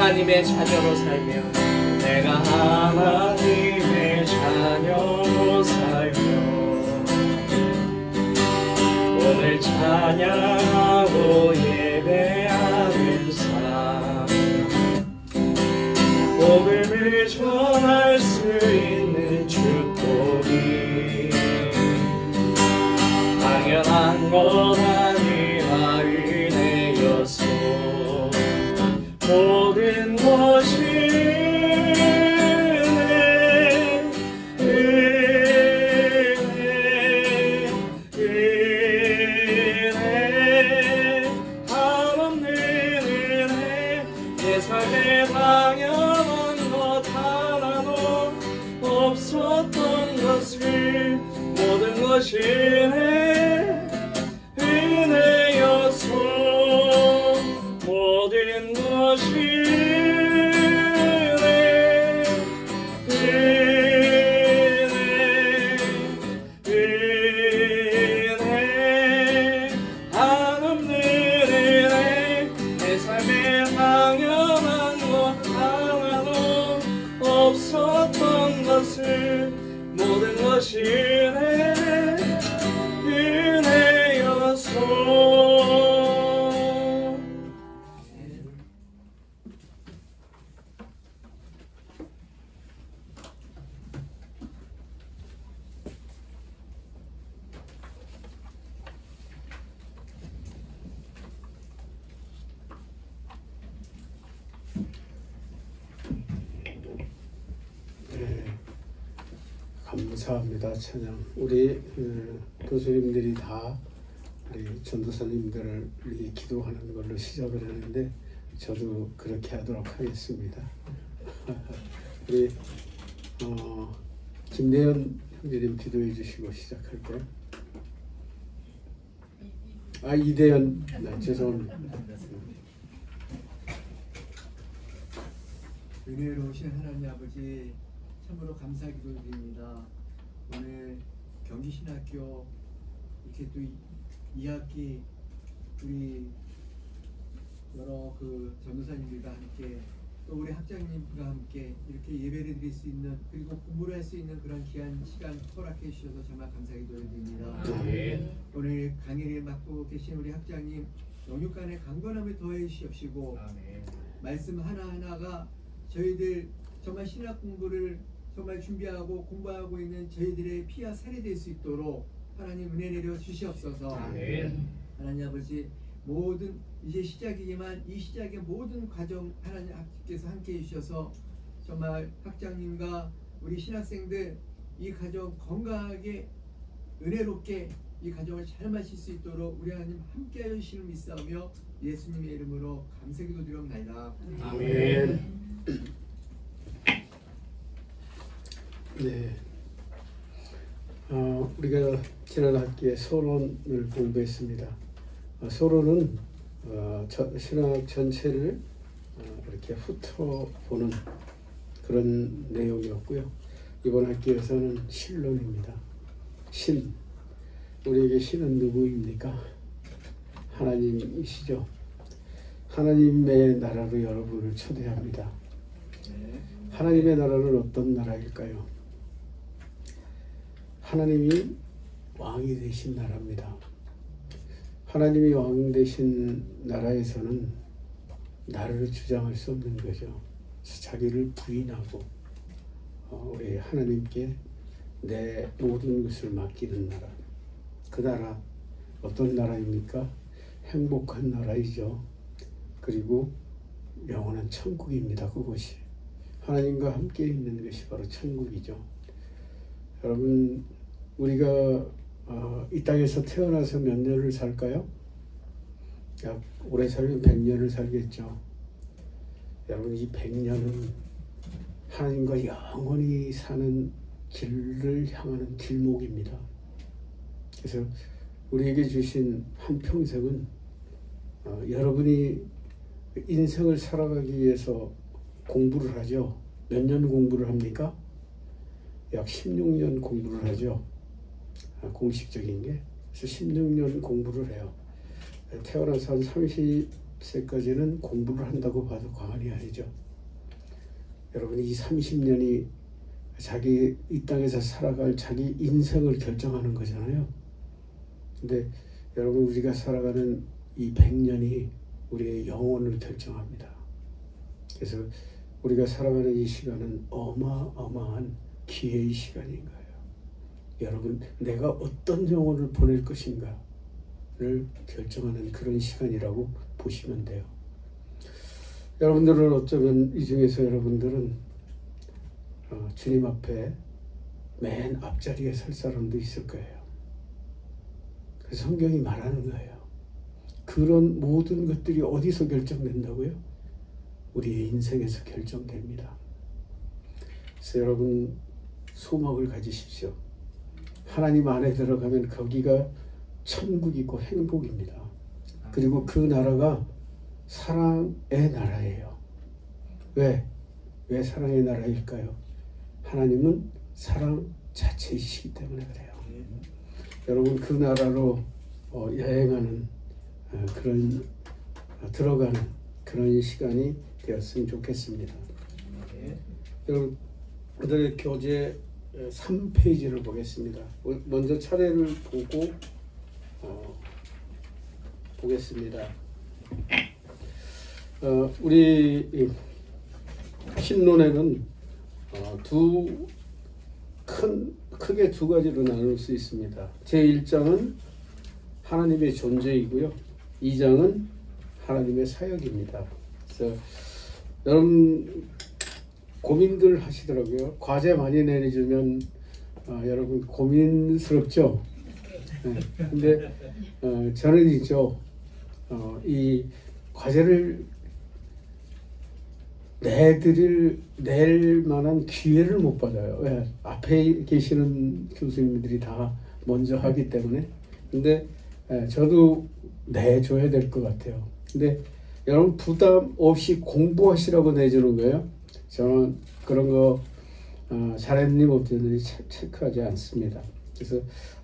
하나님의 자녀로 살며 내가 하나님의 자녀로 살며 오늘 찬양하고 예배하는 삶 복음을 전할 수 있는 축복이 당연한 것 아니라 은혜였소. 모든 것이 은혜 한없는 은혜 내 삶에 당연한 것 하나도 없었던 것을 모든 것이 은혜였소. 모든 것이 은혜 한없는 은혜 내 삶에 당연한 것 하나도 없었던 것을 모든 것이 은혜였소. 감사합니다. 찬양. 우리 교수님들이 다 우리 전도사님들을 기도하는 걸로 시작을 하는데 저도 그렇게 하도록 하겠습니다. 우리 김대현 형제님 기도해 주시고 시작할게요. 이대현, 죄송합니다. 은혜로우신 하나님 아버지 참으로 감사기도 드립니다. 오늘 경기신학교 이렇게 또 2학기 우리 여러 전도사님들과 함께 또 우리 학장님과 함께 이렇게 예배를 드릴 수 있는 그리고 공부를 할 수 있는 그런 귀한 시간 허락해 주셔서 정말 감사기도 드립니다. 오늘 강의를 맡고 계신 우리 학장님 영육간의 강건함을 더해 주시옵시고 말씀 하나하나가 저희들 정말 신학 공부를 정말 준비하고 공부하고 있는 저희들의 피와 살이 될 수 있도록 하나님 은혜 내려 주시옵소서. 하나님 아버지 모든 이제 시작이지만 이 시작의 모든 과정 하나님 아버지께서 함께해 주셔서 정말 학장님과 우리 신학생들 이 가정 건강하게 은혜롭게 이 가정을 잘 마실 수 있도록 우리 하나님 함께하여 주시는 믿사오며 예수님의 이름으로 감사기도 드리옵나이다. 아멘. 네, 우리가 지난 학기에 서론을 공부했습니다. 서론은 신학 전체를 이렇게 훑어보는 그런 내용이었고요. 이번 학기에서는 신론입니다. 신, 우리에게 신은 누구입니까? 하나님이시죠. 하나님의 나라로 여러분을 초대합니다. 하나님의 나라는 어떤 나라일까요? 하나님이 왕이 되신 나라입니다. 하나님이 왕 되신 나라에서는 나라를 주장할 수 없는 거죠. 자기를 부인하고 우리 하나님께 내 모든 것을 맡기는 나라. 그 나라 어떤 나라입니까? 행복한 나라이죠. 그리고 영원한 천국입니다. 그것이 하나님과 함께 있는 것이 바로 천국이죠. 여러분, 우리가 이 땅에서 태어나서 몇 년을 살까요? 약 오래 살면 100년을 살겠죠. 여러분, 이 100년은 하나님과 영원히 사는 길을 향하는 길목입니다. 그래서 우리에게 주신 한평생은 여러분이 인생을 살아가기 위해서 공부를 하죠. 몇 년 공부를 합니까? 약 16년 공부를 하죠. 공식적인 게. 그래서 16년 공부를 해요. 태어나서 한 40세까지는 공부를 한다고 봐도 과언이 아니죠. 여러분, 이 30년이 자기 이 땅에서 살아갈 자기 인생을 결정하는 거잖아요. 근데 여러분, 우리가 살아가는 이 100년이 우리의 영혼을 결정합니다. 그래서 우리가 살아가는 이 시간은 어마어마한 기회의 시간인 거예요. 여러분, 내가 어떤 영혼을 보낼 것인가를 결정하는 그런 시간이라고 보시면 돼요. 여러분들은 어쩌면 이 중에서 여러분들은 주님 앞에 맨 앞자리에 설 사람도 있을 거예요. 그래서 성경이 말하는 거예요. 그런 모든 것들이 어디서 결정된다고요? 우리의 인생에서 결정됩니다. 그래서 여러분, 소망을 가지십시오. 하나님 안에 들어가면 거기가 천국이고 행복입니다. 그리고 그 나라가 사랑의 나라예요. 왜 사랑의 나라일까요? 하나님은 사랑 자체이시기 때문에 그래요. 여러분, 그 나라로 여행하는 그런 들어가는 그런 시간이 되었으면 좋겠습니다. 여러분, 오늘의 교재 3페이지를 보겠습니다. 먼저 차례를 보고 보겠습니다. 우리 신론에는 크게 두 가지로 나눌 수 있습니다. 제1장은 하나님의 존재이고요. 2장은 하나님의 사역입니다. 그래서 여러분 고민들 하시더라고요. 과제 많이 내주면 여러분 고민스럽죠. 네. 근데 저는 있죠. 이 과제를 낼 만한 기회를 못 받아요. 왜? 앞에 계시는 교수님들이 다 먼저 하기 때문에. 근데 저도 내줘야 될 것 같아요. 근데 여러분 부담 없이 공부하시라고 내주는 거예요. 저는 그런 거 잘했니 못했니 체크하지 않습니다. 그래서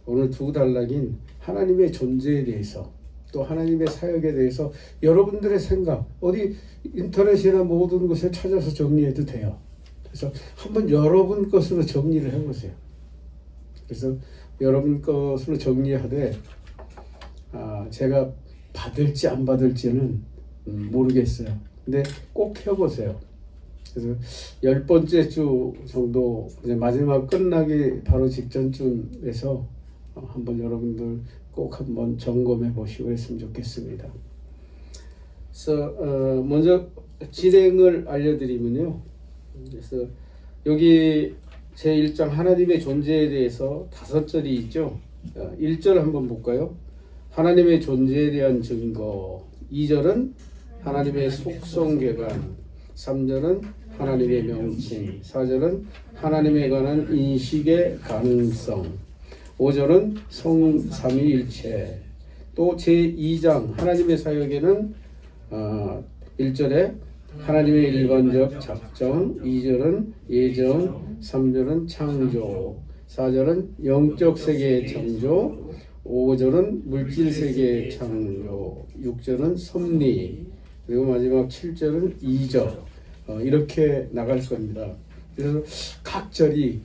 오늘 두 단락인 하나님의 존재에 대해서 또 하나님의 사역에 대해서 여러분들의 생각 어디 인터넷이나 모든 곳에 찾아서 정리해도 돼요. 그래서 한번 여러분 것으로 정리를 해보세요. 그래서 여러분 것으로 정리하되 제가 받을지 안 받을지는 모르겠어요. 근데 꼭 해보세요. 그래서 10번째 주 정도 이제 마지막 끝나기 바로 직전쯤에서 한번 여러분들 꼭 한번 점검해 보시고 했으면 좋겠습니다. 그래서 먼저 진행을 알려드리면요. 그래서 여기 제1장 하나님의 존재에 대해서 5절이 있죠. 1절 한번 볼까요? 하나님의 존재에 대한 증거. 2절은 하나님의 속성 개관. 3절은 하나님의 명칭. 4절은 하나님에 관한 인식의 가능성. 5절은 성삼위일체. 또 제2장 하나님의 사역에는 1절에 하나님의 일관적 작정, 2절은 예정, 3절은 창조, 4절은 영적 세계의 창조, 5절은 물질 세계의 창조, 6절은 섭리, 그리고 마지막 7절은 이적. 이렇게 나갈 겁니다. 그래서 각 절이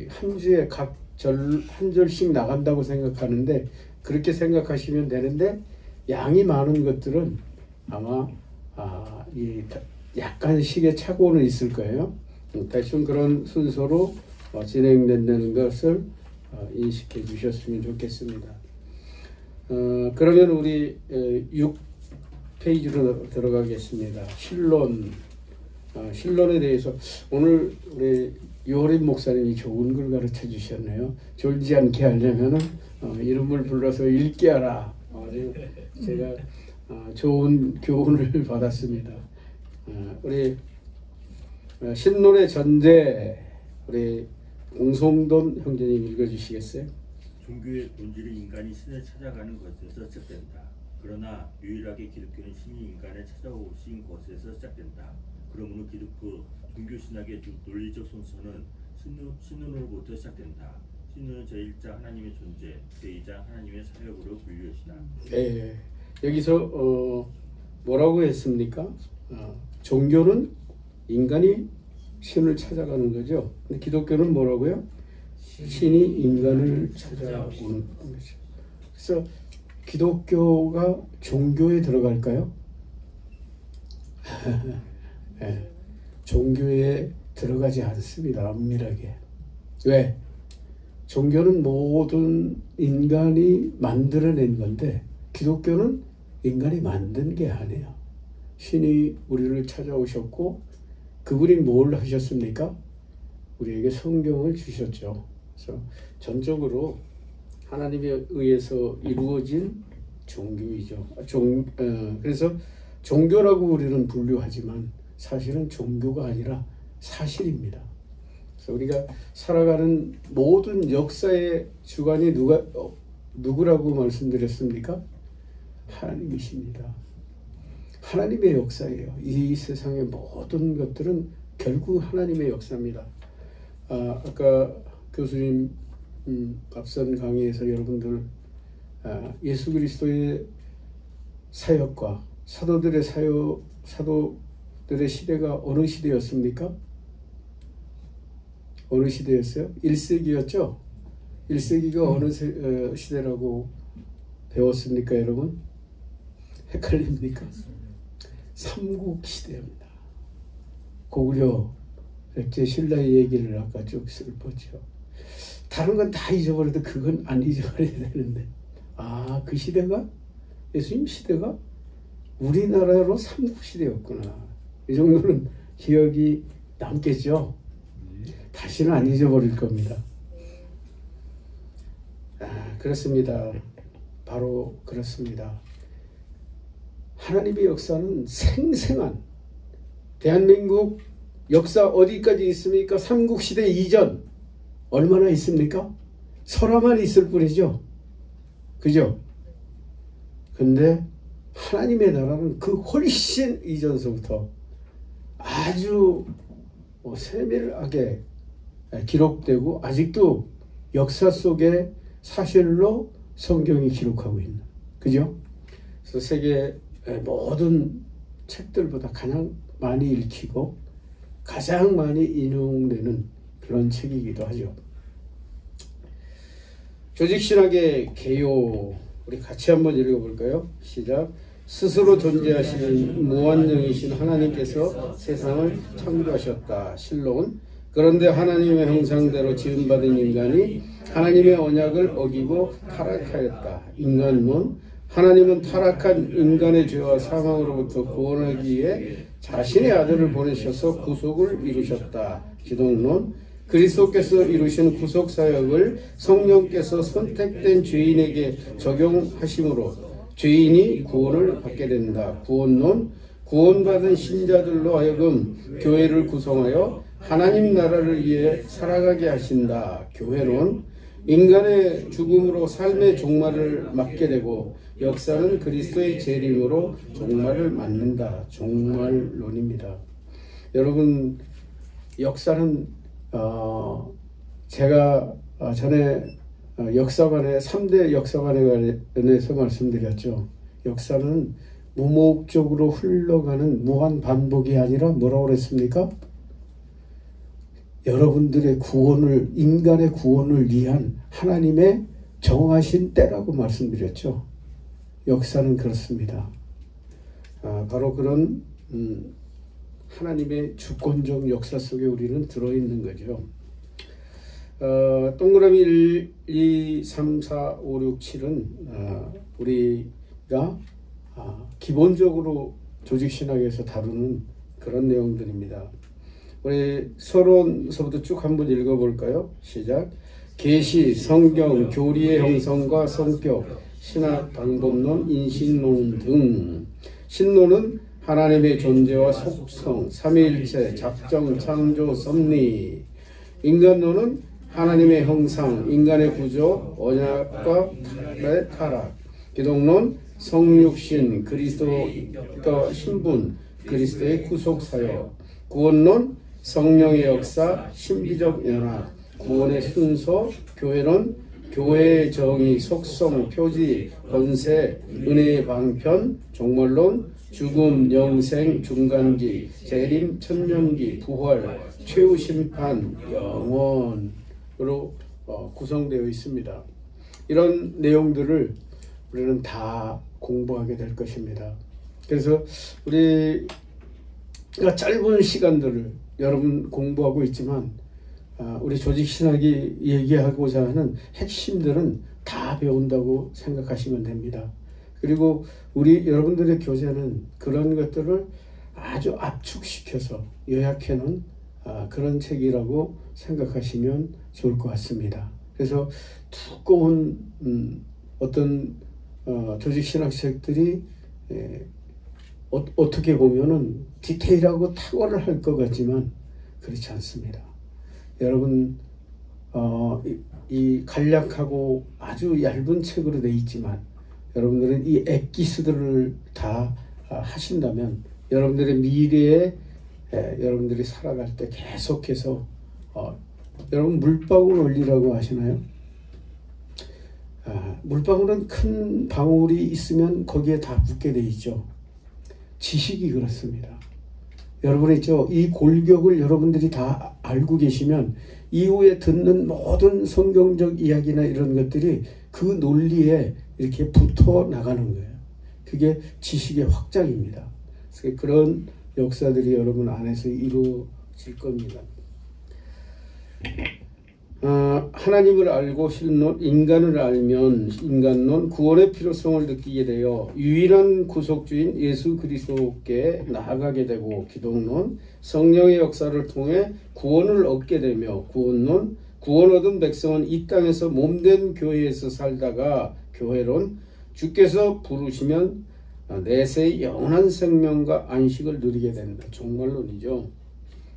한 주에 각 한 절씩 나간다고 생각하는데 그렇게 생각하시면 되는데 양이 많은 것들은 아마 약간씩의 착오는 있을 거예요. 대충 그런 순서로 진행된다는 것을 인식해 주셨으면 좋겠습니다. 그러면 우리 6페이지로 들어가겠습니다. 신론에 대해서 오늘 우리 요림 목사님이 좋은 걸 가르쳐 주셨네요. 졸지 않게 하려면은 이름을 불러서 읽게 하라. 제가 좋은 교훈을 받았습니다. 우리 신론의 전제 우리 공송돈 형제님 읽어주시겠어요? 종교의 본질은 인간이 신을 찾아가는 것에서 시작된다. 그러나 유일하게 기독교는 신이 인간을 찾아오신 것에서 시작된다. 그러므로 기독교 종교신학의 논리적 순서는 신론으로부터 시작된다. 신론은 제1장 하나님의 존재, 제2장 하나님의 사역으로 분류했다. 네, 여기서 뭐라고 했습니까? 종교는 인간이 신을 찾아가는 거죠. 근데 기독교는 뭐라고요? 신이 인간을 찾아오는 거죠. 그래서 기독교가 종교에 들어갈까요? 네, 종교에 들어가지 않습니다. 엄밀하게. 왜? 종교는 모든 인간이 만들어낸 건데 기독교는 인간이 만든 게 아니에요. 신이 우리를 찾아오셨고 그분이 뭘 하셨습니까? 우리에게 성경을 주셨죠. 그래서 전적으로 하나님에 의해서 이루어진 종교이죠. 그래서 종교라고 우리는 분류하지만 사실은 종교가 아니라 사실입니다. 그래서 우리가 살아가는 모든 역사의 주관이 누구라고 말씀드렸습니까? 하나님이십니다. 하나님의 역사예요. 이 세상의 모든 것들은 결국 하나님의 역사입니다. 아까 교수님 앞선 강의에서 여러분들 예수 그리스도의 사역과 사도들의 시대가 어느 시대였습니까? 어느 시대였어요? 1세기였죠? 1세기가 어느 시대라고 배웠습니까, 여러분? 헷갈립니까? 삼국시대입니다. 고구려, 백제, 신라의 얘기를 아까 쭉 읊었죠. 다른 건 다 잊어버려도 그건 안 잊어버려야 되는데 그 시대가 예수님 시대가 우리나라로 삼국시대였구나. 이 정도는 기억이 남겠죠. 다시는 안 잊어버릴 겁니다. 그렇습니다. 바로 그렇습니다. 하나님의 역사는 생생한 대한민국 역사 어디까지 있습니까? 삼국시대 이전 얼마나 있습니까? 설화만 있을 뿐이죠. 그죠? 근데 하나님의 나라는 그 훨씬 이전서부터 아주 세밀하게 기록되고 아직도 역사 속의 사실로 성경이 기록하고 있는, 그죠? 그래서 세계 모든 책들보다 가장 많이 읽히고 가장 많이 인용되는 그런 책이기도 하죠. 조직신학의 개요, 우리 같이 한번 읽어볼까요? 시작. 스스로 존재하시는 무한영이신 하나님께서 세상을 창조하셨다. 실록은 그런데 하나님의 형상대로 지음받은 인간이 하나님의 언약을 어기고 타락하였다. 인간론 하나님은 타락한 인간의 죄와 사망으로부터 구원하기 위해 자신의 아들을 보내셔서 구속을 이루셨다. 기독론 그리스도께서 이루신 구속사역을 성령께서 선택된 죄인에게 적용하심으로 죄인이 구원을 받게 된다. 구원론 구원받은 신자들로 하여금 교회를 구성하여 하나님 나라를 위해 살아가게 하신다. 교회론 인간의 죽음으로 삶의 종말을 맞게 되고 역사는 그리스도의 재림으로 종말을 맞는다. 종말론입니다. 여러분 역사는 제가 전에 역사관의 3대 역사관에 관해서 말씀드렸죠. 역사는 무목적으로 흘러가는 무한 반복이 아니라 뭐라고 그랬습니까? 여러분들의 구원을, 인간의 구원을 위한 하나님의 정하신 때라고 말씀드렸죠. 역사는 그렇습니다. 바로 그런 하나님의 주권적 역사 속에 우리는 들어있는 거죠. 동그라미 1, 2, 3, 4, 5, 6, 7은 우리가 기본적으로 조직신학에서 다루는 그런 내용들입니다. 우리 서론서부터 쭉 한번 읽어볼까요? 시작. 계시, 성경, 교리의 형성과 성격, 신학 방법론, 인신론 등. 신론은 하나님의 존재와 속성, 삼위일체, 작정, 창조, 섭리. 인간론은 하나님의 형상, 인간의 구조, 언약과 타락. 기독론, 성육신, 그리스도의 신분, 그리스도의 구속사역. 구원론, 성령의 역사, 신비적 연합. 구원의 순서, 교회론, 교회의 정의, 속성, 표지, 권세, 은혜의 방편, 종말론, 죽음, 영생, 중간기, 재림, 천년기, 부활, 최후 심판, 영원으로 구성되어 있습니다. 이런 내용들을 우리는 다 공부하게 될 것입니다. 그래서 우리가 짧은 시간들을 여러분 공부하고 있지만 우리 조직신학이 얘기하고자 하는 핵심들은 다 배운다고 생각하시면 됩니다. 그리고 여러분들의 교재는 그런 것들을 아주 압축시켜서 요약해 놓은 그런 책이라고 생각하시면 좋을 것 같습니다. 그래서 두꺼운 어떤 조직신학책들이 어떻게 보면은 디테일하고 탁월할 것 같지만 그렇지 않습니다. 여러분 이 간략하고 아주 얇은 책으로 되어 있지만 여러분들은 이 엑기스들을 다 하신다면 여러분들의 미래에 여러분들이 살아갈 때 계속해서 여러분 물방울 원리라고 아시나요? 물방울은 큰 방울이 있으면 거기에 다 붙게 돼 있죠. 지식이 그렇습니다. 여러분 있죠? 이 골격을 여러분들이 다 알고 계시면 이후에 듣는 모든 성경적 이야기나 이런 것들이 그 논리에 이렇게 붙어 나가는 거예요. 그게 지식의 확장입니다. 그래서 그런 역사들이 여러분 안에서 이루어질 겁니다. 하나님을 알고 실론, 인간을 알면 인간론, 구원의 필요성을 느끼게 되어 유일한 구속주인 예수 그리스도께 나아가게 되고, 기독론, 성령의 역사를 통해 구원을 얻게 되며, 구원론, 구원 얻은 백성은 이 땅에서 몸된 교회에서 살다가, 교회론, 주께서 부르시면 내세의 영원한 생명과 안식을 누리게 된다. 종말론이죠.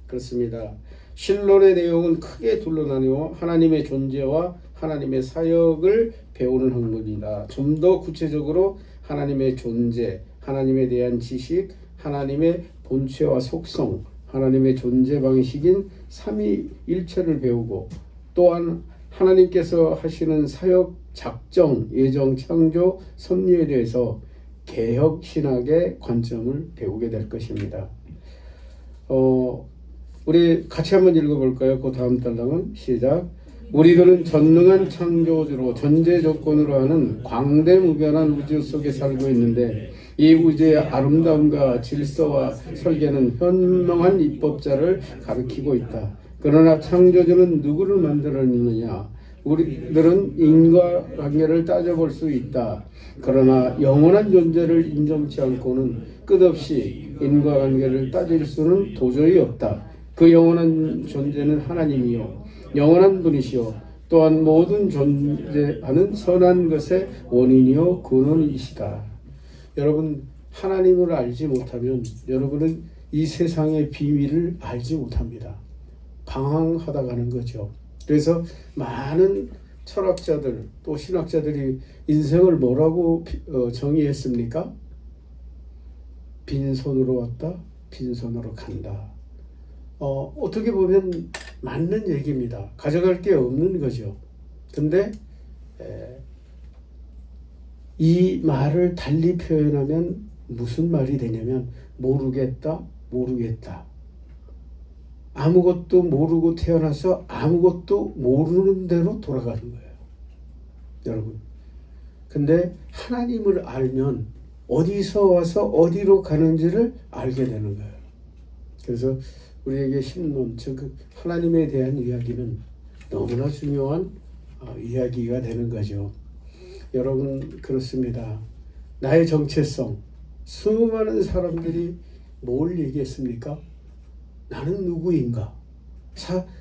그렇습니다. 신론의 내용은 크게 둘로 나뉘어 하나님의 존재와 하나님의 사역을 배우는 학문이다. 좀 더 구체적으로 하나님의 존재, 하나님에 대한 지식, 하나님의 본체와 속성, 하나님의 존재 방식인 삼위일체를 배우고, 또한 하나님께서 하시는 사역, 작정, 예정, 창조, 섭리에 대해서 개혁신학의 관점을 배우게 될 것입니다. 우리 같이 한번 읽어볼까요? 그 다음 단락은 시작. 우리들은 전능한 창조주로 전제 조건으로 하는 광대무변한 우주 속에 살고 있는데, 이 우주의 아름다움과 질서와 설계는 현명한 입법자를 가리키고 있다. 그러나 창조주는 누구를 만들었느냐? 우리들은 인과관계를 따져볼 수 있다. 그러나 영원한 존재를 인정치 않고는 끝없이 인과관계를 따질 수는 도저히 없다. 그 영원한 존재는 하나님이요, 영원한 분이시요, 또한 모든 존재하는 선한 것의 원인이요 근원이시다. 여러분, 하나님을 알지 못하면 여러분은 이 세상의 비밀을 알지 못합니다. 방황하다 가는 거죠. 그래서 많은 철학자들 또 신학자들이 인생을 뭐라고 정의했습니까? 빈손으로 왔다, 빈손으로 간다. 어떻게 보면 맞는 얘기입니다. 가져갈 게 없는 거죠. 근데 이 말을 달리 표현하면 무슨 말이 되냐면 모르겠다, 모르겠다. 아무것도 모르고 태어나서 아무것도 모르는 대로 돌아가는 거예요. 여러분. 근데 하나님을 알면 어디서 와서 어디로 가는지를 알게 되는 거예요. 그래서 우리에게 신론, 즉 하나님에 대한 이야기는 너무나 중요한 이야기가 되는 거죠. 여러분, 그렇습니다. 나의 정체성, 수많은 사람들이 뭘 얘기했습니까? 나는 누구인가?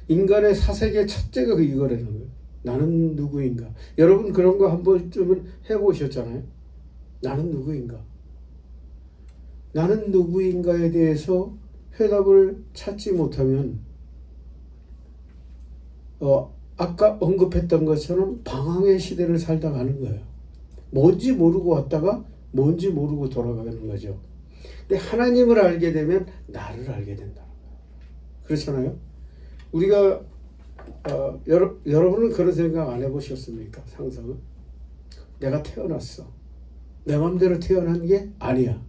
인간의 사색의 첫째가 이거라는 거예요. 나는 누구인가? 여러분 그런 거 한 번쯤은 해보셨잖아요. 나는 누구인가? 나는 누구인가에 대해서 해답을 찾지 못하면 아까 언급했던 것처럼 방황의 시대를 살다 가는 거예요. 뭔지 모르고 왔다가 뭔지 모르고 돌아가는 거죠. 근데 하나님을 알게 되면 나를 알게 된다. 그렇잖아요. 우리가 여러분은 그런 생각 안 해보셨습니까? 상상은? 내가 태어났어. 내 마음대로 태어난 게 아니야.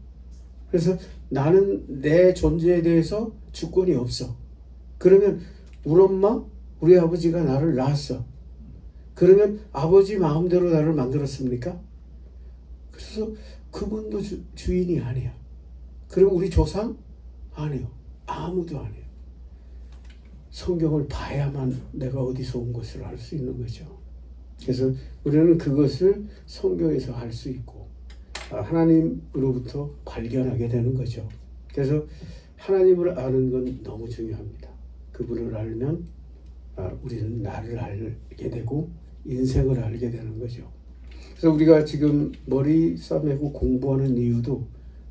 그래서 나는 내 존재에 대해서 주권이 없어. 그러면 우리 엄마, 우리 아버지가 나를 낳았어. 그러면 아버지 마음대로 나를 만들었습니까? 그래서 그분도 주인이 아니야. 그리고 우리 조상? 아니요. 아무도 아니에요. 성경을 봐야만 내가 어디서 온 것을 알 수 있는 거죠. 그래서 우리는 그것을 성경에서 알 수 있고 하나님으로부터 발견하게 되는 거죠. 그래서 하나님을 아는 건 너무 중요합니다. 그분을 알면 우리는 나를 알게 되고 인생을 알게 되는 거죠. 그래서 우리가 지금 머리 싸매고 공부하는 이유도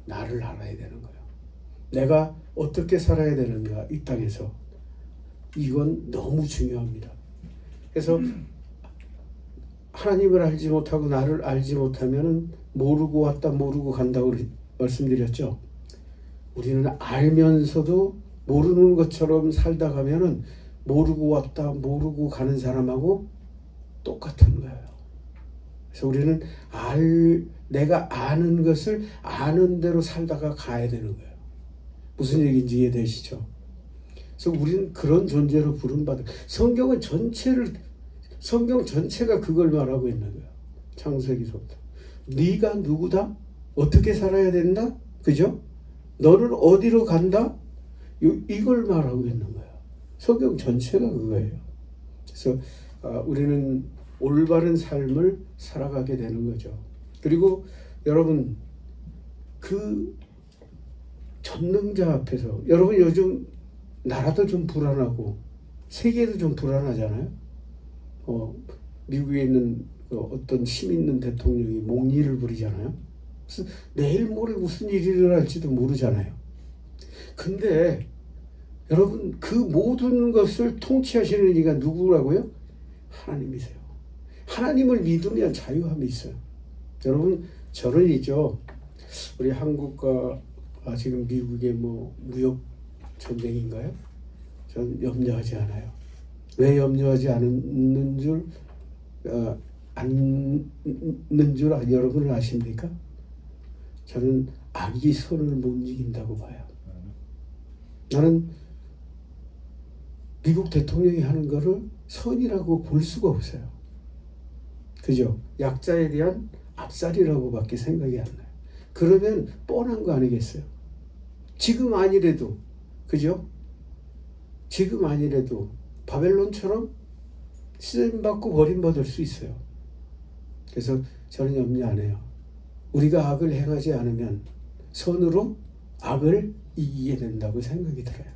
나를 알아야 되는 거예요. 내가 어떻게 살아야 되는가 이 땅에서. 이건 너무 중요합니다. 그래서 하나님을 알지 못하고 나를 알지 못하면 모르고 왔다 모르고 간다고 말씀드렸죠. 우리는 알면서도 모르는 것처럼 살다 가면은 모르고 왔다 모르고 가는 사람하고 똑같은 거예요. 그래서 우리는 내가 아는 것을 아는 대로 살다가 가야 되는 거예요. 무슨 얘기인지 이해되시죠? 그래서 우리는 그런 존재로 부름받은 성경 전체가 그걸 말하고 있는 거예요. 창세기서부터. 네가 누구다? 어떻게 살아야 된다? 그죠? 너는 어디로 간다? 이걸 말하고 있는 거예요. 성경 전체가 그거예요. 그래서 우리는 올바른 삶을 살아가게 되는 거죠. 그리고 여러분 그 전능자 앞에서 여러분 요즘 나라도 좀 불안하고 세계도 좀 불안하잖아요. 미국에 있는 어떤 힘 있는 대통령이 목리를 부리잖아요. 그래서 내일 모레 무슨 일이 일어날지도 모르잖아요. 근데 여러분 그 모든 것을 통치하시는 이가 누구라고요? 하나님이세요. 하나님을 믿으면 자유함이 있어요. 여러분 저는 있죠. 우리 한국과 지금 미국의 무역 전쟁인가요? 저는 염려하지 않아요. 왜 염려하지 않는 줄 여러분은 아십니까? 저는 악이 선을 못 이긴다고 봐요. 나는 미국 대통령이 하는 거를 선이라고 볼 수가 없어요. 그죠? 약자에 대한 압살이라고밖에 생각이 안 나요. 그러면 뻔한 거 아니겠어요? 지금 아니래도 그죠? 지금 아니래도 바벨론처럼 쓰임받고 버림받을 수 있어요. 그래서 저는 염려 안 해요. 우리가 악을 행하지 않으면 선으로 악을 이기게 된다고 생각이 들어요.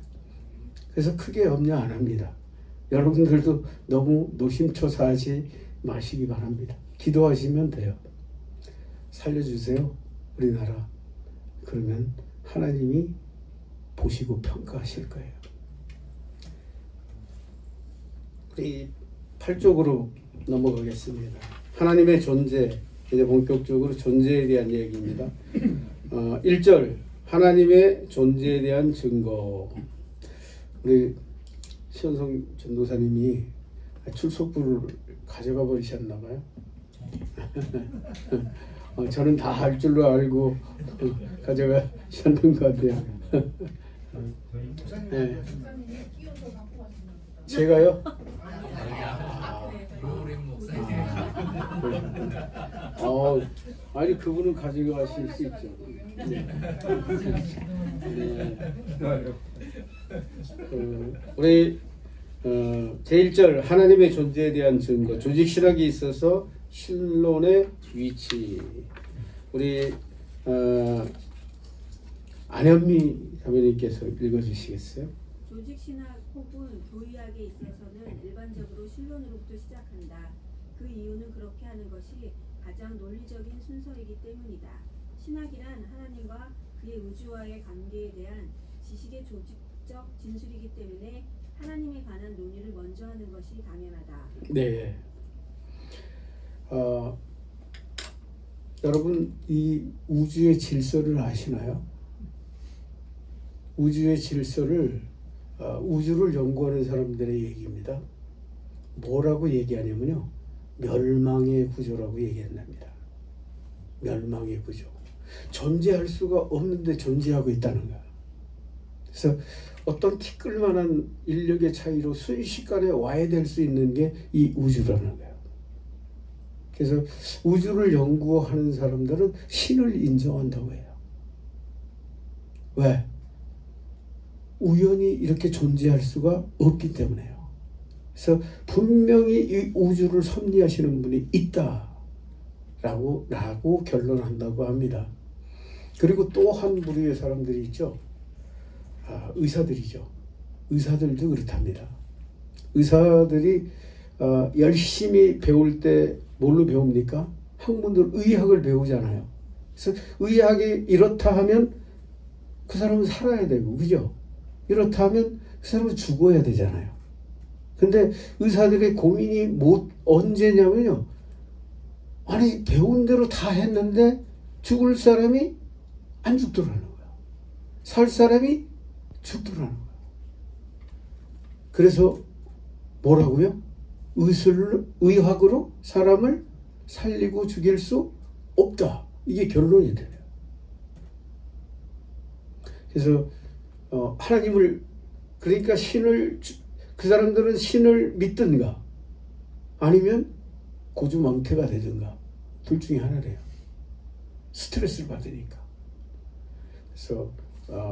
그래서 크게 염려 안 합니다. 여러분들도 너무 노심초사하지 마시기 바랍니다. 기도하시면 돼요. 살려주세요, 우리나라. 그러면 하나님이 보시고 평가하실 거예요. 우리 8쪽으로 넘어가겠습니다. 하나님의 존재, 이제 본격적으로 존재에 대한 얘기입니다. 1절, 하나님의 존재에 대한 증거. 우리 시원성 전도사님이 출석부를 가져가 버리셨나 봐요. 저는 다 할 줄로 알고 가져가셨는 것 같아요. 네. 제가요? 아니 그분은 가져가실 수 있죠. 네. 우리 제1절 하나님의 존재에 대한 증거, 조직신학이 있어서 신론의 위치. 우리 안현미 자매님께서 읽어주시겠어요? 조직신학 혹은 교의학에 있어서는 일반적으로 신론으로부터 시작한다. 그 이유는 그렇게 하는 것이 가장 논리적인 순서이기 때문이다. 신학이란 하나님과 그의 우주와의 관계에 대한 지식의 조직적 진술이기 때문에 하나님에 관한 논의를 먼저 하는 것이 당연하다. 네. 여러분 이 우주의 질서를 아시나요? 우주의 질서를 우주를 연구하는 사람들의 얘기입니다. 뭐라고 얘기하냐면요. 멸망의 구조라고 얘기한답니다. 멸망의 구조. 존재할 수가 없는데 존재하고 있다는 거야. 그래서 어떤 티끌만한 인력의 차이로 순식간에 와해될 수 있는 게 이 우주라는 거예요. 그래서 우주를 연구하는 사람들은 신을 인정한다고 해요. 왜? 우연히 이렇게 존재할 수가 없기 때문에요. 그래서 분명히 이 우주를 섭리하시는 분이 있다라고 결론한다고 합니다. 그리고 또 한 부류의 사람들이 있죠. 의사들이죠. 의사들도 그렇답니다. 의사들이 열심히 배울 때 뭘로 배웁니까? 학문들 의학을 배우잖아요. 그래서 의학이 이렇다 하면 그 사람은 살아야 되고, 그죠? 이렇다 하면 그 사람은 죽어야 되잖아요. 근데 의사들의 고민이 언제냐면요. 아니, 배운 대로 다 했는데 죽을 사람이 안 죽더라는 거야. 살 사람이 죽더라는 거야. 그래서 뭐라고요? 의학으로 사람을 살리고 죽일 수 없다. 이게 결론이 되네요. 그래서 하나님을, 그러니까 그 사람들은 신을 믿든가 아니면 고주망태가 되든가 둘 중에 하나래요. 스트레스를 받으니까. 그래서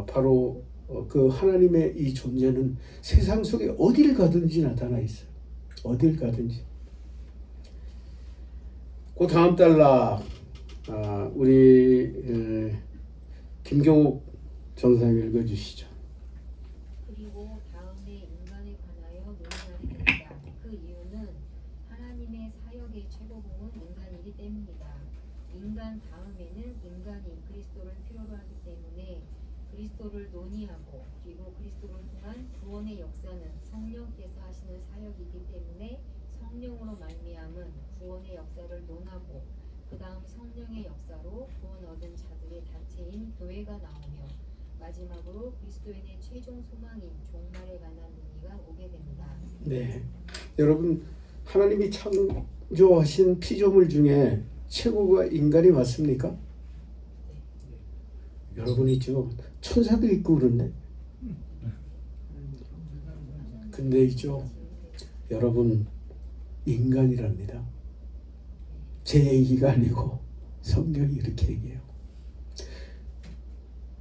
바로 그 하나님의 이 존재는 세상 속에 어딜 가든지 나타나 있어요. 어딜 가든지. 그 다음 달락 우리 김경욱 전사님 읽어주시죠. 그리고 다음에 인간에 관하여 논의하게 된다. 그 이유는 하나님의 사역의 최고봉은 인간이기 때문이다. 인간 다음에는 인간이 그리스도를 필요로 하기 때문에 그리스도를 논의하고, 그리고 그리스도를 통한 구원의 역사는 성령께서 하시는 사역이기 때문에 성령으로 말미암은 구원의 역사를 논하고, 그 다음 성령의 역사로 구원 얻은 자들의 단체인 교회가 나오며, 마지막으로 그리스도인의 최종 소망인 종말에 관한 논의가 오게 된다. 네, 여러분, 하나님이 창조하신 피조물 중에 최고가 인간이 맞습니까? 여러분이죠. 천사도 있고 그런데. 근데 있죠. 여러분, 인간이랍니다. 제 얘기가 아니고 성경이 이렇게 얘기해요.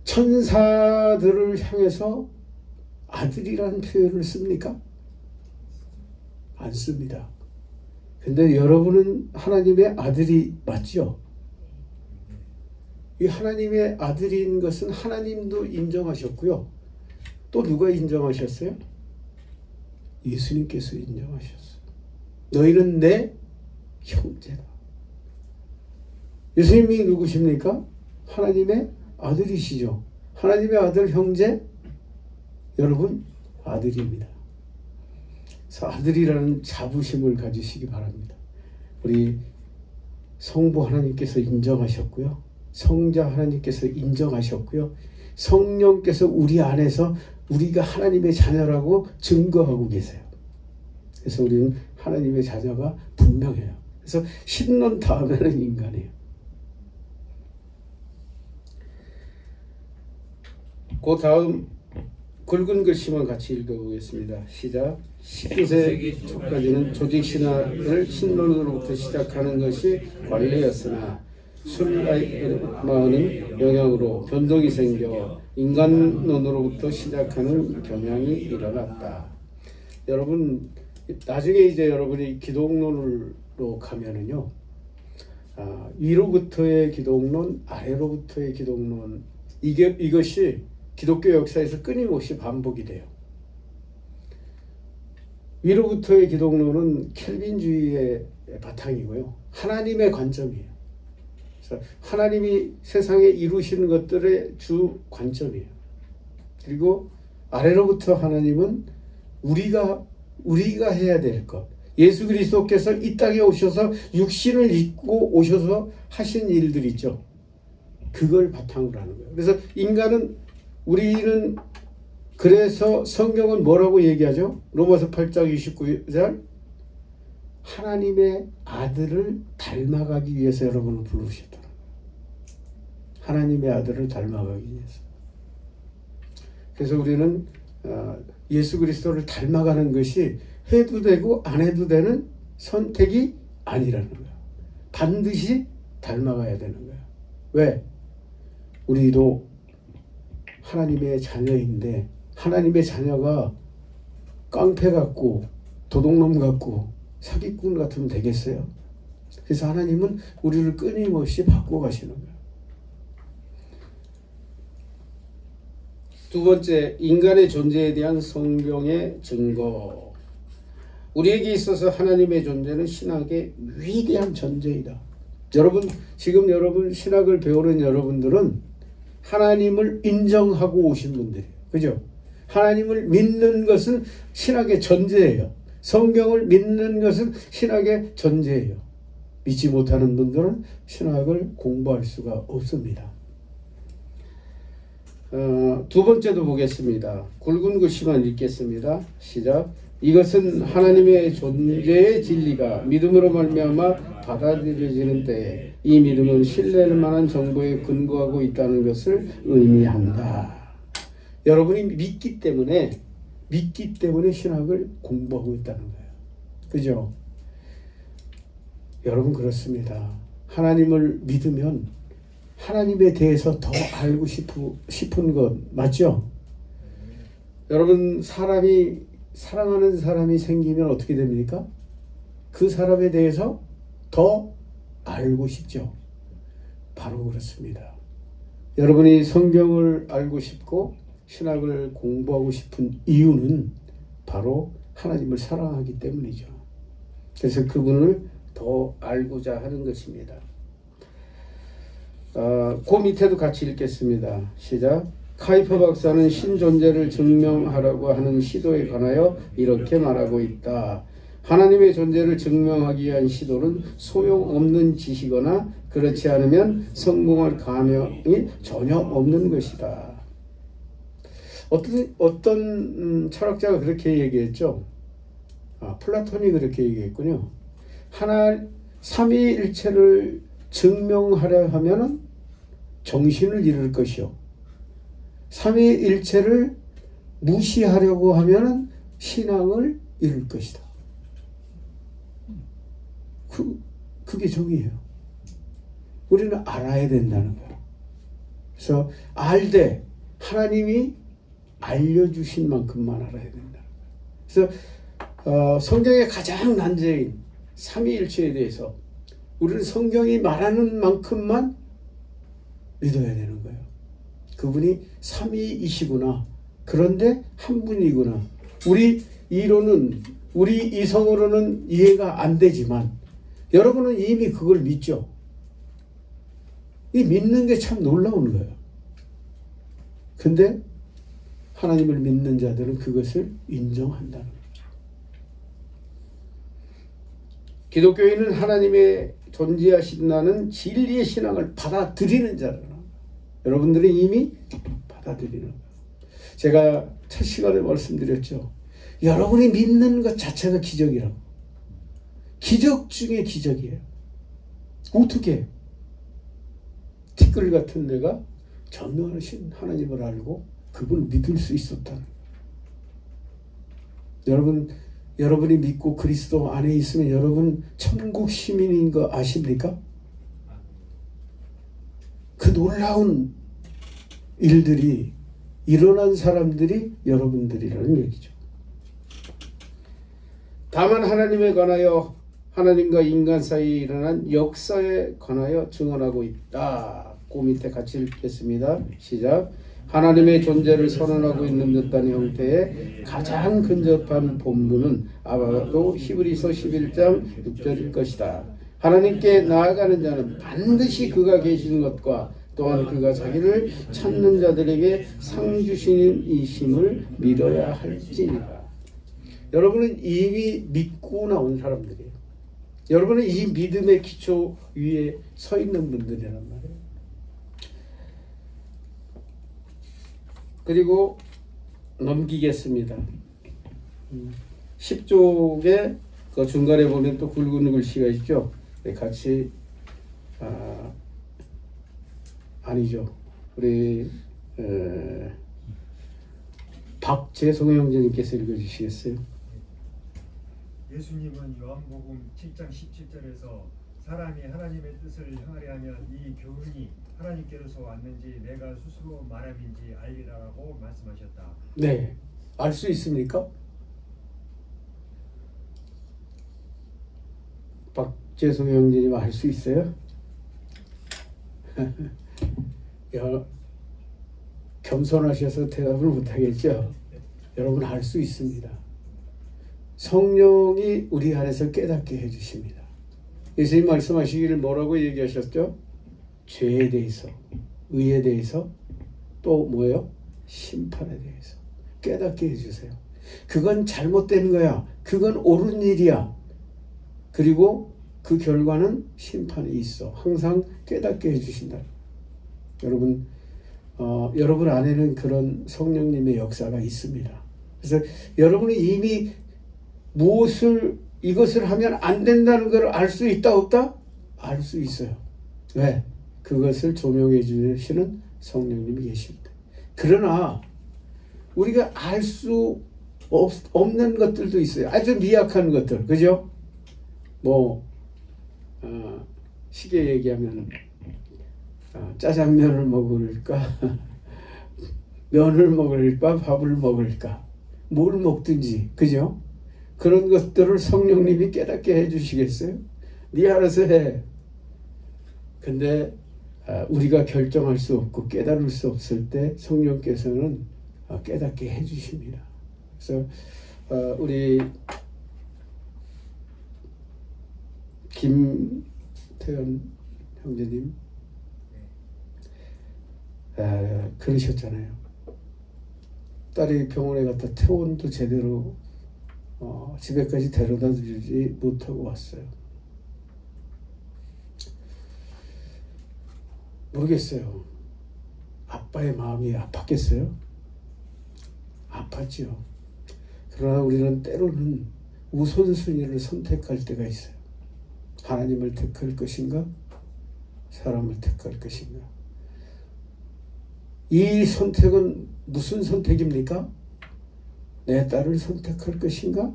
천사들을 향해서 아들이라는 표현을 씁니까? 안 씁니다. 근데 여러분은 하나님의 아들이 맞죠? 이 하나님의 아들인 것은 하나님도 인정하셨고요. 또 누가 인정하셨어요? 예수님께서 인정하셨어요. 너희는 내 형제다. 예수님이 누구십니까? 하나님의 아들이시죠. 하나님의 아들 형제, 여러분 아들입니다. 그래서 아들이라는 자부심을 가지시기 바랍니다. 우리 성부 하나님께서 인정하셨고요. 성자 하나님께서 인정하셨고요. 성령께서 우리 안에서 우리가 하나님의 자녀라고 증거하고 계세요. 그래서 우리는 하나님의 자녀가 분명해요. 그래서 신론 다음에는 인간이에요. 그 다음 굵은 글씨만 같이 읽어보겠습니다. 시작. 19세기 초까지는 조직신화를 신론으로부터 시작하는 것이 관례였으나 술라이마는 영향으로 변동이 생겨 인간론으로부터 시작하는 경향이 일어났다. 여러분, 나중에 이제 여러분이 기독론으로 가면은요, 위로부터의 기독론, 아래로부터의 기독론, 이것이 기독교 역사에서 끊임없이 반복이 돼요. 위로부터의 기독론은 켈빈주의의 바탕이고요. 하나님의 관점이에요. 그래서 하나님이 세상에 이루시는 것들의 주 관점이에요. 그리고 아래로부터 하나님은 우리가 해야 될 것. 예수 그리스도께서 이 땅에 오셔서 육신을 입고 오셔서 하신 일들 있죠. 그걸 바탕으로 하는 거예요. 그래서 우리는 그래서 성경은 뭐라고 얘기하죠? 로마서 8장 29절 하나님의 아들을 닮아가기 위해서 여러분을 부르셨더라고요. 하나님의 아들을 닮아가기 위해서. 그래서 우리는 예수 그리스도를 닮아가는 것이 해도 되고 안 해도 되는 선택이 아니라는 거예요. 반드시 닮아가야 되는 거예요. 왜? 우리도 하나님의 자녀인데 하나님의 자녀가 깡패 같고 도둑놈 같고 사기꾼 같으면 되겠어요? 그래서 하나님은 우리를 끊임없이 바꿔가시는 거예요. 두 번째, 인간의 존재에 대한 성경의 증거. 우리에게 있어서 하나님의 존재는 신학의 위대한 존재이다. 지금 여러분 신학을 배우는 여러분들은 하나님을 인정하고 오신 분들이에요. 그죠? 하나님을 믿는 것은 신학의 전제예요. 성경을 믿는 것은 신학의 전제예요. 믿지 못하는 분들은 신학을 공부할 수가 없습니다. 두 번째도 보겠습니다. 굵은 글씨만 읽겠습니다. 시작. 이것은 하나님의 존재의 진리가 믿음으로 말미암아 받아들여지는 때에 이 믿음은 신뢰할 만한 정보에 근거하고 있다는 것을 의미한다. 여러분이 믿기 때문에 신학을 공부하고 있다는 거예요. 그죠? 여러분 그렇습니다. 하나님을 믿으면 하나님에 대해서 더 알고 싶은 것 맞죠? 여러분 사랑하는 사람이 생기면 어떻게 됩니까? 그 사람에 대해서 더 알고 싶죠. 바로 그렇습니다. 여러분이 성경을 알고 싶고 신학을 공부하고 싶은 이유는 바로 하나님을 사랑하기 때문이죠. 그래서 그분을 더 알고자 하는 것입니다. 그 밑에도 같이 읽겠습니다. 시작. 카이퍼 박사는 신존재를 증명하라고 하는 시도에 관하여 이렇게 말하고 있다. 하나님의 존재를 증명하기 위한 시도는 소용없는 짓이거나 그렇지 않으면 성공할 가망이 전혀 없는 것이다. 어떤 철학자가 그렇게 얘기했죠. 플라톤이 그렇게 얘기했군요. 삼위일체를 증명하려 하면은 정신을 잃을 것이요. 삼위일체를 무시하려고 하면은 신앙을 잃을 것이다. 그게 정의예요. 우리는 알아야 된다는 거예요. 그래서 알되 하나님이 알려주신 만큼만 알아야 된다. 그래서 성경의 가장 난제인 삼위일체에 대해서 우리는 성경이 말하는 만큼만 믿어야 되는 거예요. 그분이 삼위이시구나. 그런데 한 분이구나. 우리 이론은 우리 이성으로는 이해가 안 되지만 여러분은 이미 그걸 믿죠. 이 믿는 게 참 놀라운 거예요. 근데 하나님을 믿는 자들은 그것을 인정한다는 거예요. 기독교인은 하나님의 존재하신다는 진리의 신앙을 받아들이는 자라는 여러분들이 이미 받아들이는 거예요. 제가 첫 시간에 말씀드렸죠. 여러분이 믿는 것 자체가 기적이라고. 기적 중에 기적이에요. 어떻게 티끌 같은 내가 전능하신 하나님을 알고 그분을 믿을 수 있었다는 거예요. 여러분이 믿고 그리스도 안에 있으면 여러분 천국 시민인 거 아십니까? 그 놀라운 일들이 일어난 사람들이 여러분들이라는 얘기죠. 다만 하나님에 관하여 하나님과 인간 사이에 일어난 역사에 관하여 증언하고 있다. 그 밑에 같이 읽겠습니다. 시작. 하나님의 존재를 선언하고 있는 듯한 형태의 가장 근접한 본문은 아마도 히브리서 11장 6절일 것이다. 하나님께 나아가는 자는 반드시 그가 계시는 것과 또한 그가 자기를 찾는 자들에게 상 주시는 이심을 믿어야 할지니라. 여러분은 이미 믿고 나온 사람들이에요. 여러분은 이 믿음의 기초 위에 서 있는 분들이란 말이에요. 그리고 넘기겠습니다. 10쪽에 그 중간에 보면 또 굵은 글씨가 있죠. 네, 같이 아니죠. 우리 박재송 형제님께서 읽어주시겠어요? 예수님은 요한복음 7장 17절에서 사람이 하나님의 뜻을 행하려 하면 이 교훈이 하나님께로서 왔는지 내가 스스로 말함인지 알리라라고 말씀하셨다. 네, 알 수 있습니까? 박재송 형제님 알 수 있어요? 겸손하셔서 대답을 못하겠죠. 여러분 알 수 있습니다. 성령이 우리 안에서 깨닫게 해주십니다. 예수님 말씀하시기를 뭐라고 얘기하셨죠? 죄에 대해서, 의에 대해서, 또 뭐예요? 심판에 대해서 깨닫게 해주세요. 그건 잘못된 거야. 그건 옳은 일이야. 그리고 그 결과는 심판이 있어. 항상 깨닫게 해주신다. 여러분, 여러분 안에는 그런 성령님의 역사가 있습니다. 그래서 여러분이 이미 이것을 하면 안 된다는 걸 알 수 있다 없다? 알 수 있어요. 왜? 그것을 조명해 주시는 성령님이 계십니다. 그러나 우리가 알 수 없는 것들도 있어요. 아주 미약한 것들, 그죠? 쉽게 얘기하면 짜장면을 먹을까? 면을 먹을까? 밥을 먹을까? 뭘 먹든지, 그죠? 그런 것들을 성령님이 깨닫게 해주시겠어요? 네 알아서 해. 근데 우리가 결정할 수 없고 깨달을 수 없을 때 성령께서는 깨닫게 해주십니다. 그래서 우리 김태현 형제님 그러셨잖아요. 딸이 병원에 갔다 퇴원도 제대로 집에까지 데려다 주지 못하고 왔어요. 모르겠어요. 아빠의 마음이 아팠겠어요? 아팠지요. 그러나 우리는 때로는 우선순위를 선택할 때가 있어요. 하나님을 택할 것인가? 사람을 택할 것인가? 이 선택은 무슨 선택입니까? 내 딸을 선택할 것인가?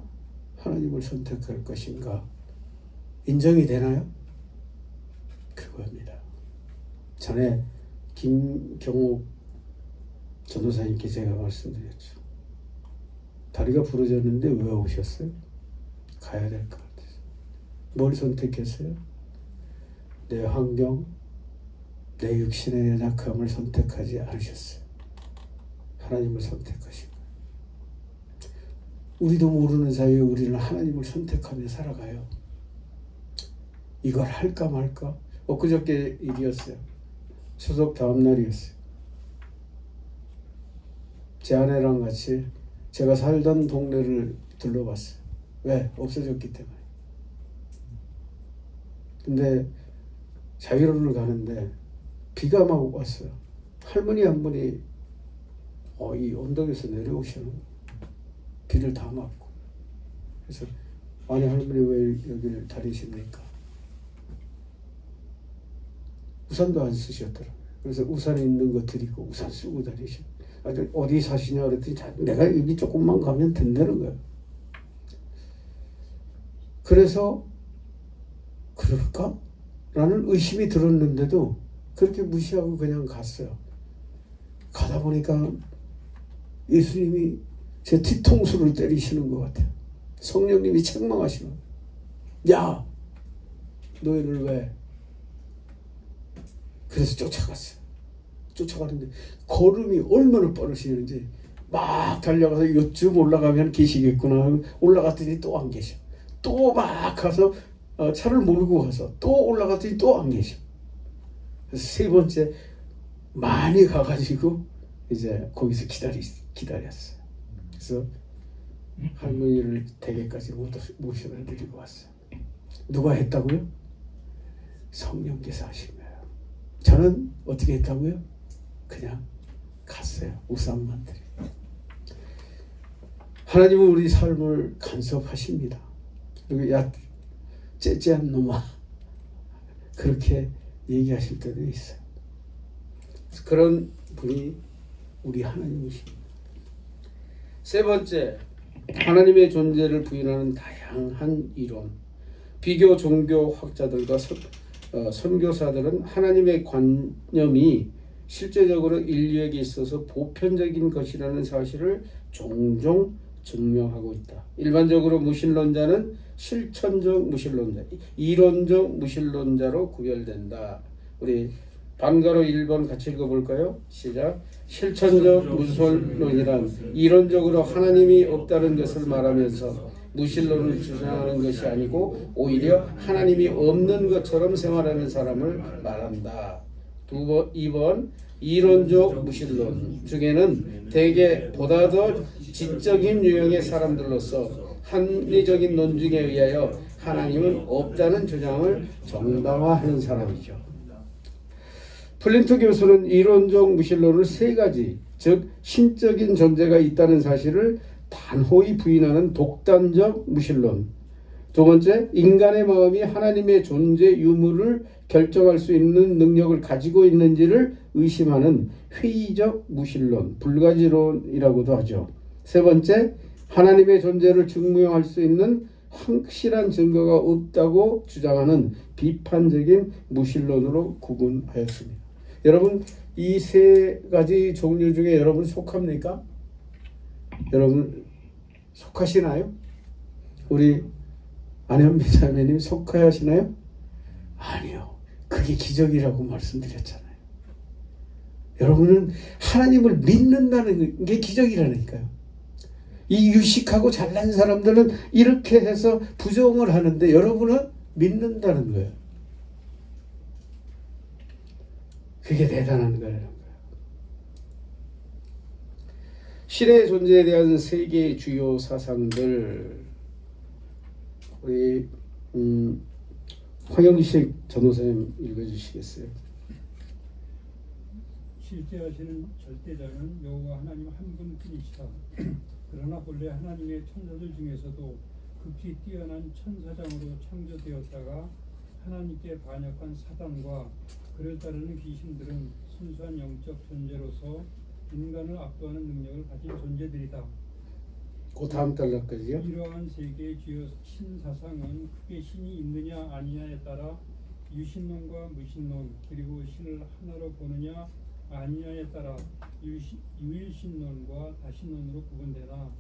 하나님을 선택할 것인가? 인정이 되나요? 그겁니다. 전에 김경옥 전도사님께 제가 말씀드렸죠. 다리가 부러졌는데 왜 오셨어요? 가야 될 것 같아서. 뭘 선택했어요? 내 환경, 내 육신의 연약함을 선택하지 않으셨어요. 하나님을 선택하신 거예요. 우리도 모르는 사이에 우리는 하나님을 선택하며 살아가요. 이걸 할까 말까? 엊그저께 일이었어요. 추석 다음 날이었어요. 제 아내랑 같이 제가 살던 동네를 둘러봤어요. 왜? 없어졌기 때문에. 근데 자유로를 가는데 비가 막 왔어요. 할머니 한 분이 이 언덕에서 내려오시는 거예요. 비를 다 맞고. 그래서 아니 할머니 왜 여기를 다니십니까? 우산도 안 쓰셨더라고요. 그래서 우산 있는 거 드리고 우산 쓰고 다니셔. 어디 사시냐 그랬더니 내가 여기 조금만 가면 된다는 거예요. 그래서 그럴까? 라는 의심이 들었는데도 그렇게 무시하고 그냥 갔어요. 가다 보니까 예수님이 제 뒤통수를 때리시는 것 같아요. 성령님이 책망하시는 거예요. 야! 너희를 왜? 그래서 쫓아갔어요. 쫓아가는데 걸음이 얼마나 빠르시는지 막 달려가서 요쯤 올라가면 계시겠구나. 올라갔더니 또 안 계셔. 또 막 가서 차를 몰고 가서 또 올라갔더니 또 안 계셔. 그래서 세 번째 많이 가가지고 이제 거기서 기다렸어요. 그래서 할머니를 댁에까지 모셔다 드리고 왔어요. 누가 했다고요? 성령께서 하신 거예요. 저는 어떻게 했다고요? 그냥 갔어요. 우산만 드리고. 하나님은 우리 삶을 간섭하십니다. 그리고 야 째째한 놈아 그렇게 얘기하실 때도 있어요. 그런 분이 우리 하나님이십니다. 세 번째, 하나님의 존재를 부인하는 다양한 이론. 비교 종교 학자들과 선교사들은 하나님의 관념이 실제적으로 인류에게 있어서 보편적인 것이라는 사실을 종종 증명하고 있다. 일반적으로 무신론자는 실천적 무신론자, 이론적 무신론자로 구별된다. 우리 반가로 1번 같이 읽어볼까요? 시작. 실천적 무신론이란 이론적으로 하나님이 없다는 것을 말하면서 무신론을 주장하는 것이 아니고 오히려 하나님이 없는 것처럼 생활하는 사람을 말한다. 2번 이론적 무신론 중에는 대개 보다 더 지적인 유형의 사람들로서 합리적인 논증에 의하여 하나님은 없다는 주장을 정당화하는 사람이죠. 플린트 교수는 이론적 무신론을 세 가지, 즉 신적인 존재가 있다는 사실을 단호히 부인하는 독단적 무신론, 두 번째, 인간의 마음이 하나님의 존재 유무를 결정할 수 있는 능력을 가지고 있는지를 의심하는 회의적 무신론, 불가지론이라고도 하죠. 세 번째, 하나님의 존재를 증명할 수 있는 확실한 증거가 없다고 주장하는 비판적인 무신론으로 구분하였습니다. 여러분, 이 세 가지 종류 중에 여러분 속합니까? 여러분 속하시나요? 우리 안현미 자매님 속하시나요? 아니요. 그게 기적이라고 말씀드렸잖아요. 여러분은 하나님을 믿는다는 게 기적이라니까요. 이 유식하고 잘난 사람들은 이렇게 해서 부정을 하는데 여러분은 믿는다는 거예요. 그게 대단한 거예요. 신의 존재에 대한 세계의 주요 사상들, 우리 황영식 전도사님 읽어주시겠어요? 실제하시는 절대자는 여호와 하나님 한 분뿐이시다. 그러나 본래 하나님의 천사들 중에서도 극히 뛰어난 천사장으로 창조되었다가 하나님께 반역한 사단과 그를 따르는 귀신들은 순수한 영적 존재로서 인간을 압도하는 능력을 가진 존재들이다. 그 다음 단락까지요. 이러한 세계의 주요 신사상은 크게 신이 있느냐 아니냐에 따라 유신론과 무신론, 그리고 신을 하나로 보느냐 아니냐에 따라 유일신론과 다신론으로 구분되나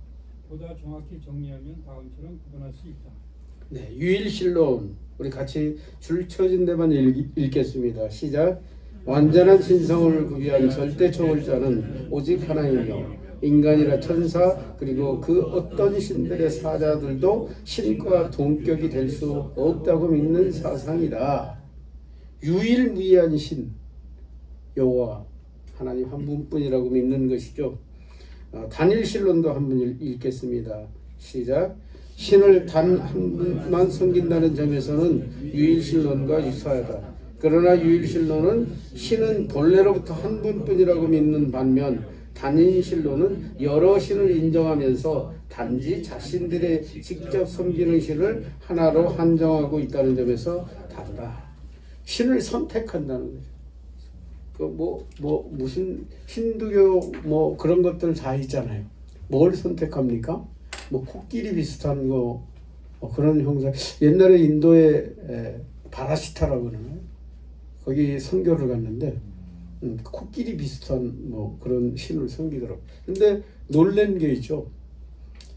보다 정확히 정리하면 다음처럼 구분할 수 있다. 네, 유일신론, 우리 같이 줄 쳐진 데만 읽겠습니다. 시작. 완전한 신성을 구비한 절대 초월자는 오직 하나님이며 인간이나 천사 그리고 그 어떤 신들의 사자들도 신과 동격이 될 수 없다고 믿는 사상이다. 유일무이한 신 여호와 하나님 한 분뿐이라고 믿는 것이죠. 단일신론도 한번 읽겠습니다. 시작. 신을 단 한 분만 섬긴다는 점에서는 유일신론과 유사하다. 그러나 유일신론은 신은 본래로부터 한 분뿐이라고 믿는 반면 단일신론은 여러 신을 인정하면서 단지 자신들의 직접 섬기는 신을 하나로 한정하고 있다는 점에서 다르다. 신을 선택한다는 거죠. 무슨 힌두교 그런 것들 다 있잖아요. 뭘 선택합니까? 코끼리 비슷한 거 그런 형상. 옛날에 인도에 바라시타라고 그러나요? 거기 선교를 갔는데 코끼리 비슷한 그런 신을 섬기더라고요. 근데 놀란 게 있죠.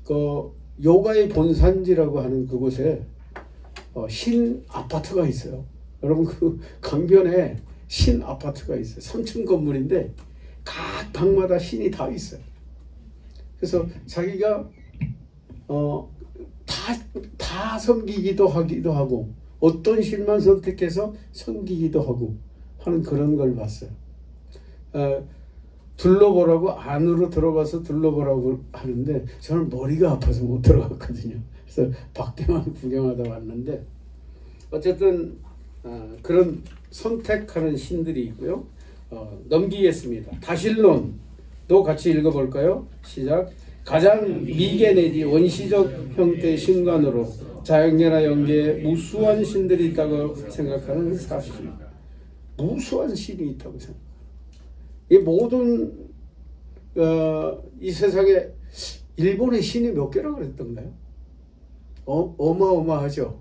그 요가의 본산지라고 하는 그곳에 신 아파트가 있어요. 여러분 그 강변에 신 아파트가 있어요. 3층 건물인데 각 방마다 신이 다 있어요. 그래서 자기가 다 섬기기도 하기도 하고 어떤 신만 선택해서 섬기기도 하고 하는 그런 걸 봤어요. 둘러보라고 안으로 들어가서 둘러보라고 하는데 저는 머리가 아파서 못 들어갔거든요. 그래서 밖에만 구경하다 왔는데 어쨌든 그런 선택하는 신들이 있고요. 넘기겠습니다. 다신론도 같이 읽어볼까요? 시작. 가장 미개 내지 원시적 형태의 신관으로 자연계나 영계에 무수한 신들이 있다고 생각하는 사실입니다. 무수한 신이 있다고 생각합니다. 이 모든 이 세상에 일본의 신이 몇 개라고 그랬던가요? 어마어마하죠.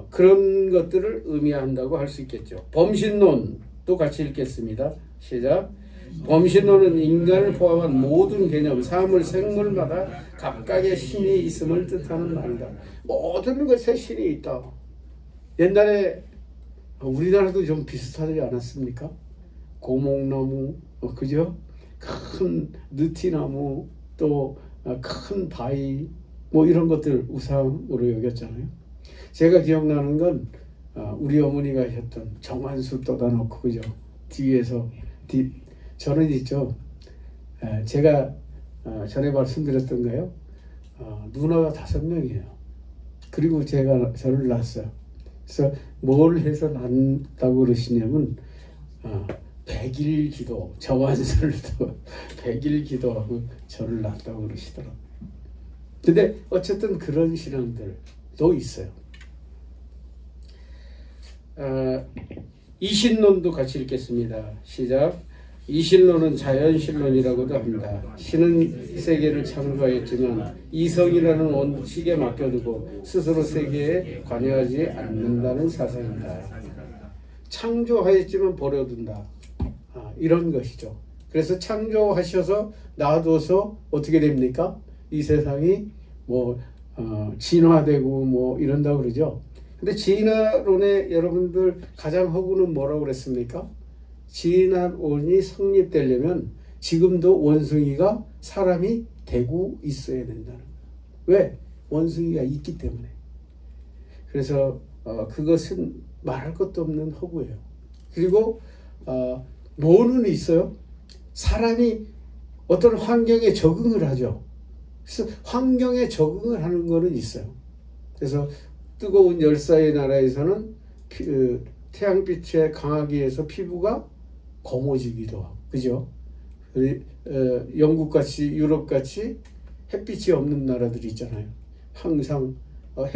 그런 것들을 의미한다고 할 수 있겠죠. 범신론도 같이 읽겠습니다. 시작. 범신론은 인간을 포함한 모든 개념, 사물, 생물마다 각각의 신이 있음을 뜻하는 말이다. 모든 것에 신이 있다. 옛날에 우리나라도 좀 비슷하지 않았습니까? 고목나무, 그죠? 큰 느티나무, 또 큰 바위, 뭐 이런 것들 우상으로 여겼잖아요. 제가 기억나는 건 우리 어머니가 하셨던 정한수 떠다 놓고, 그죠? 뒤에서 저는 있죠. 제가 전에 말씀드렸던가요? 누나가 5명이에요. 그리고 제가 저를 낳았어요. 그래서 뭘 해서 낳았다고 그러시냐면 100일 기도, 정한수를 100일 기도하고 저를 낳았다고 그러시더라고요. 근데 어쨌든 그런 신앙들도 있어요. 이신론도 같이 읽겠습니다. 시작. 이신론은 자연신론이라고도 합니다. 신은 이 세계를 창조하였지만 이성이라는 원칙에 맡겨두고 스스로 세계에 관여하지 않는다는 사상이다. 창조하였지만 버려둔다. 이런 것이죠. 그래서 창조하셔서 놔둬서 어떻게 됩니까? 이 세상이 뭐 진화되고 뭐 이런다고 그러죠. 근데 진화론에 여러분들 가장 허구는 뭐라고 그랬습니까? 진화론이 성립되려면 지금도 원숭이가 사람이 되고 있어야 된다는 거예요. 왜? 원숭이가 있기 때문에. 그래서 그것은 말할 것도 없는 허구예요. 그리고 뭐는 있어요? 사람이 어떤 환경에 적응을 하죠. 그래서 환경에 적응을 하는 거는 있어요. 그래서 뜨거운 열사의 나라에서는 태양빛에 강하게 해서 피부가 검어지기도 하고, 그죠? 영국같이 유럽같이 햇빛이 없는 나라들이 있잖아요. 항상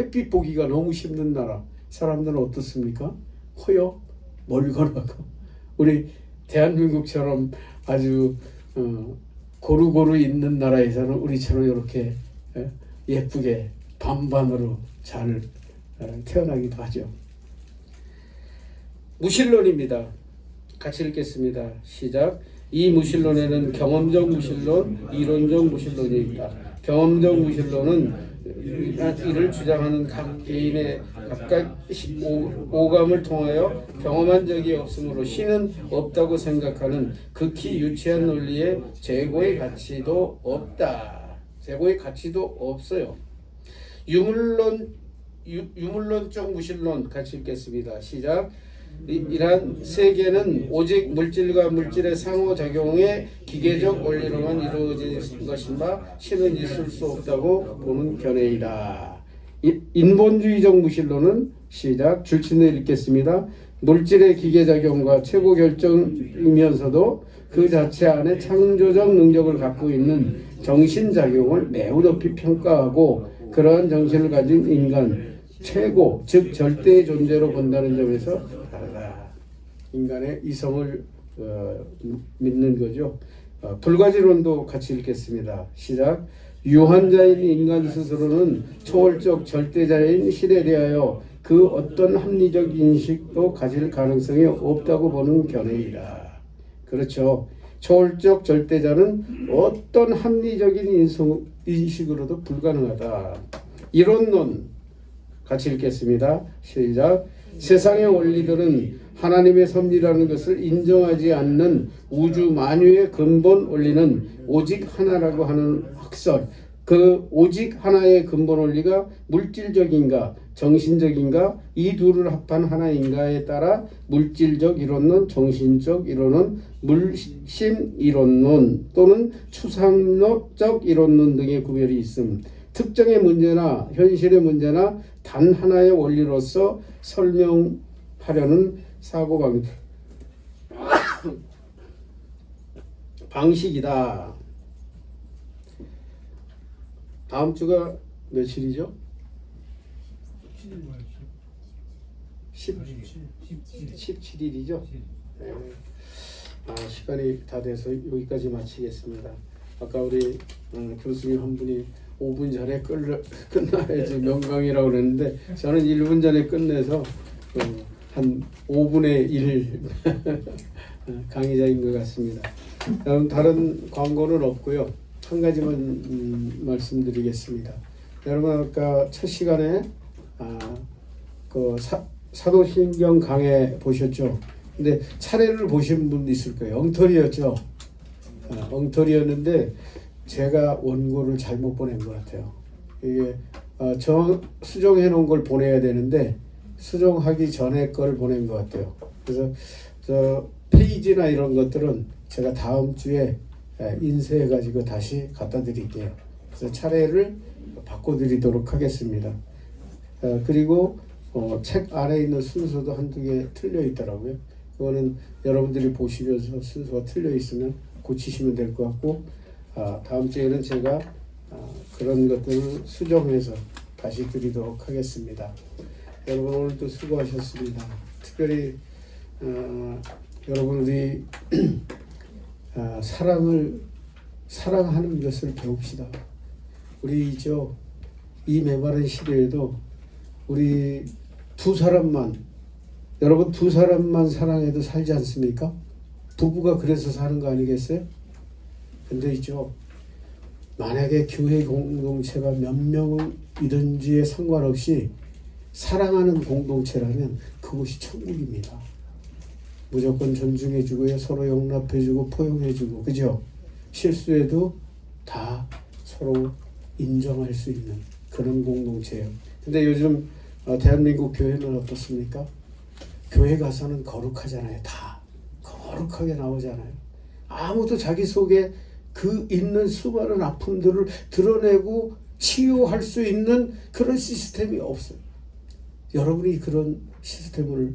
햇빛 보기가 너무 힘든 나라. 사람들은 어떻습니까? 허여 멀거나고. 우리 대한민국처럼 아주 고루고루 있는 나라에서는 우리처럼 이렇게 예쁘게 반반으로 잘 태어나기도 하죠. 무신론입니다. 같이 읽겠습니다. 시작. 이 무신론에는 경험적 무신론, 이론적 무신론이 있다. 경험적 무신론은 이를 주장하는 각 개인의 각각 오감을 통하여 경험한 적이 없으므로 신은 없다고 생각하는 극히 유치한 논리에 재고의 가치도 없다. 재고의 가치도 없어요. 유물론적 무신론 같이 읽겠습니다. 시작. 이러한 세계는 오직 물질과 물질의 상호작용의 기계적 원리로만 이루어진 것인 바 신은 있을 수 없다고 보는 견해이다. 인본주의적 무신론은 시작. 줄침내 읽겠습니다. 물질의 기계작용과 최고 결정이면서도 그 자체 안에 창조적 능력을 갖고 있는 정신작용을 매우 높이 평가하고 그러한 정신을 가진 인간 최고, 즉 절대의 존재로 본다는 점에서 다르다. 인간의 이성을 믿는 거죠. 불가지론도 같이 읽겠습니다. 시작. 유한자인 인간 스스로는 초월적 절대자인 신에 대하여 그 어떤 합리적 인식도 가질 가능성이 없다고 보는 견해이다. 그렇죠. 초월적 절대자는 어떤 합리적인 인식으로도 불가능하다. 이론론 같이 읽겠습니다. 시작. 세상의 원리들은 하나님의 섭리라는 것을 인정하지 않는 우주 만유의 근본 원리는 오직 하나라고 하는 학설. 그 오직 하나의 근본 원리가 물질적인가 정신적인가 이 둘을 합한 하나인가에 따라 물질적 이론론, 정신적 이론론, 물심 이론론 또는 추상론적 이론론 등의 구별이 있음. 특정의 문제나 현실의 문제나 단 하나의 원리로서 설명하려는 방식이다. 다음 주가 며칠이죠? 17일이죠? 네. 시간이 다 돼서 여기까지 마치겠습니다. 아까 우리 교수님 한 분이 5분 전에 끝나야지 명강이라고 그랬는데 저는 1분 전에 끝내서 한 5분의 1 강의자인 것 같습니다. 다른 광고는 없고요. 한 가지만 말씀드리겠습니다. 여러분 아까 첫 시간에 그 사도신경 강해 보셨죠? 근데 차례를 보신 분 있을 거예요. 엉터리였죠. 엉터리였는데 제가 원고를 잘못 보낸 것 같아요. 이게 수정해 놓은 걸 보내야 되는데 수정하기 전에 걸 보낸 것 같아요. 그래서 저 페이지나 이런 것들은 제가 다음 주에 인쇄해 가지고 다시 갖다 드릴게요. 그래서 차례를 바꿔드리도록 하겠습니다. 그리고 책 안에 있는 순서도 한두 개 틀려 있더라고요. 그거는 여러분들이 보시면서 순서가 틀려 있으면 고치시면 될 것 같고, 다음 주에는 제가 그런 것들을 수정해서 다시 드리도록 하겠습니다. 여러분 오늘도 수고하셨습니다. 특별히 여러분들이 사랑하는 것을 배웁시다. 우리 이 메마른 시대에도 우리 여러분 두 사람만 사랑해도 살지 않습니까? 부부가 그래서 사는 거 아니겠어요? 근데 만약에 교회 공동체가 몇 명이든지에 상관없이 사랑하는 공동체라면 그곳이 천국입니다. 무조건 존중해주고요, 서로 용납해주고 포용해주고, 그죠? 실수해도 다 서로 인정할 수 있는 그런 공동체예요. 근데 요즘 대한민국 교회는 어떻습니까? 교회 가서는 거룩하잖아요. 다 거룩하게 나오잖아요. 아무도 자기 속에 그 있는 수많은 아픔들을 드러내고 치유할 수 있는 그런 시스템이 없어요. 여러분이 그런 시스템을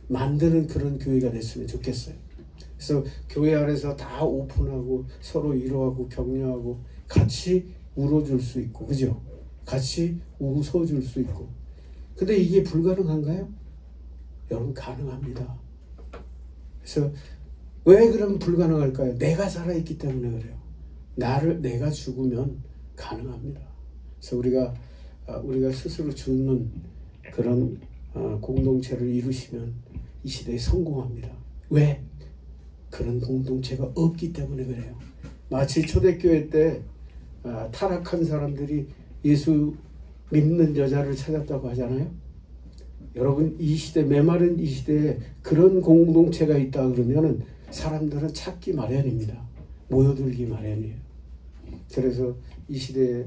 만드는 그런 교회가 됐으면 좋겠어요. 그래서 교회 안에서 다 오픈하고 서로 위로하고 격려하고 같이 울어줄 수 있고, 그죠? 같이 웃어줄 수 있고. 근데 이게 불가능한가요? 여러분 가능합니다. 그래서 왜 그럼 불가능할까요? 내가 살아있기 때문에 그래요. 내가 죽으면 가능합니다. 그래서 우리가 스스로 죽는 그런 공동체를 이루시면 이 시대에 성공합니다. 왜? 그런 공동체가 없기 때문에 그래요. 마치 초대교회 때 타락한 사람들이 예수 믿는 여자를 찾았다고 하잖아요. 여러분 이 시대, 메마른 이 시대에 그런 공동체가 있다 그러면은 사람들은 찾기 마련입니다. 모여들기 마련이에요. 그래서 이 시대에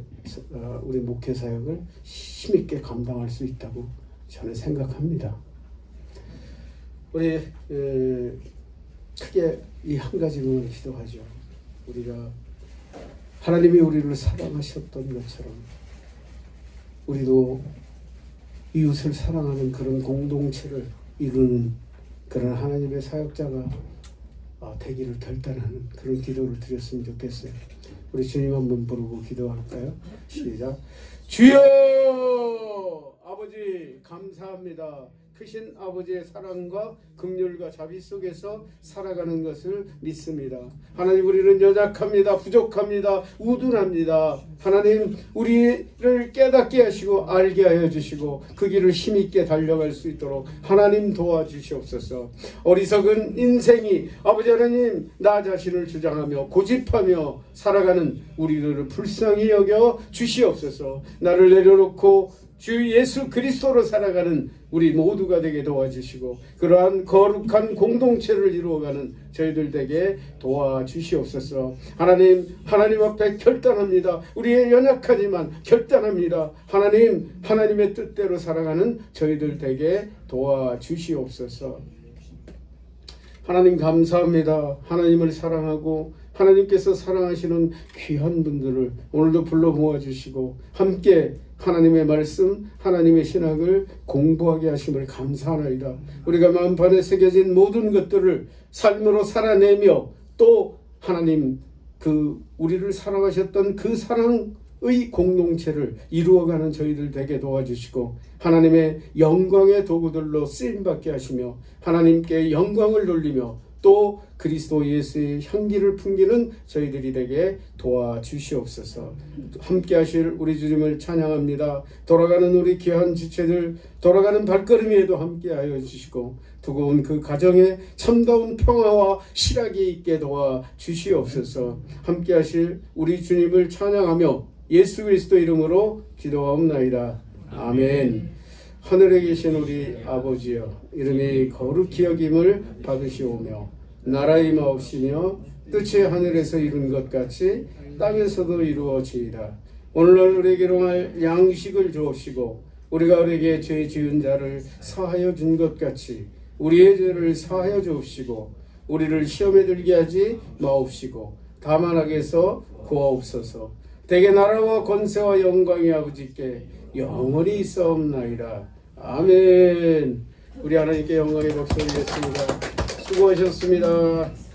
우리 목회 사역을 힘있게 감당할 수 있다고 저는 생각합니다. 우리 크게 이 한 가지만 기도하죠. 우리가 하나님이 우리를 사랑하셨던 것처럼 우리도 이웃을 사랑하는 그런 공동체를 이루는 그런 하나님의 사역자가 되기를 결단하는 그런 기도를 드렸으면 좋겠어요. 우리 주님 한번 부르고 기도할까요? 시작. 주여 아버지 감사합니다. 크신 아버지의 사랑과 긍휼과 자비 속에서 살아가는 것을 믿습니다. 하나님 우리는 연약합니다. 부족합니다. 우둔합니다. 하나님 우리를 깨닫게 하시고 알게 하여 주시고 그 길을 힘있게 달려갈 수 있도록 하나님 도와주시옵소서. 어리석은 인생이 아버지 하나님 나 자신을 주장하며 고집하며 살아가는 우리들을 불쌍히 여겨 주시옵소서. 나를 내려놓고 주 예수 그리스도로 살아가는 우리 모두가 되게 도와주시고 그러한 거룩한 공동체를 이루어가는 저희들 되게 도와주시옵소서. 하나님 앞에 결단합니다. 우리의 연약하지만 결단합니다. 하나님의 뜻대로 살아가는 저희들 되게 도와주시옵소서. 하나님 감사합니다. 하나님을 사랑하고 하나님께서 사랑하시는 귀한 분들을 오늘도 불러 모아주시고 함께 하나님의 말씀, 하나님의 신학을 공부하게 하심을 감사하나이다. 우리가 마음판에 새겨진 모든 것들을 삶으로 살아내며 또 하나님 우리를 사랑하셨던 그 사랑 공동체를 이루어가는 저희들 되게 도와주시고 하나님의 영광의 도구들로 쓰임받게 하시며 하나님께 영광을 돌리며 또 그리스도 예수의 향기를 풍기는 저희들이 되게 도와주시옵소서. 함께 하실 우리 주님을 찬양합니다. 돌아가는 우리 귀한 지체들, 돌아가는 발걸음에도 함께 하여 주시고 두고온 그 가정에 참다운 평화와 실학이 있게 도와주시옵소서. 함께 하실 우리 주님을 찬양하며 예수 그리스도 이름으로 기도하옵나이다. 아멘. 하늘에 계신 우리 아버지여, 이름이 거룩히 여김을 받으시오며 나라의 마옵시며 뜻이 하늘에서 이룬 것 같이 땅에서도 이루어지이다. 오늘날 우리에게 일용할 양식을 주옵시고 우리가 우리에게 죄 지은 자를 사하여 준 것 같이 우리의 죄를 사하여 주옵시고 우리를 시험에 들게 하지 마옵시고 다만 악에서 구하옵소서. 대개 나라와 권세와 영광이 아버지께 영원히 있사옵나이다. 아멘. 우리 하나님께 영광의 박수 드리겠습니다. 수고하셨습니다.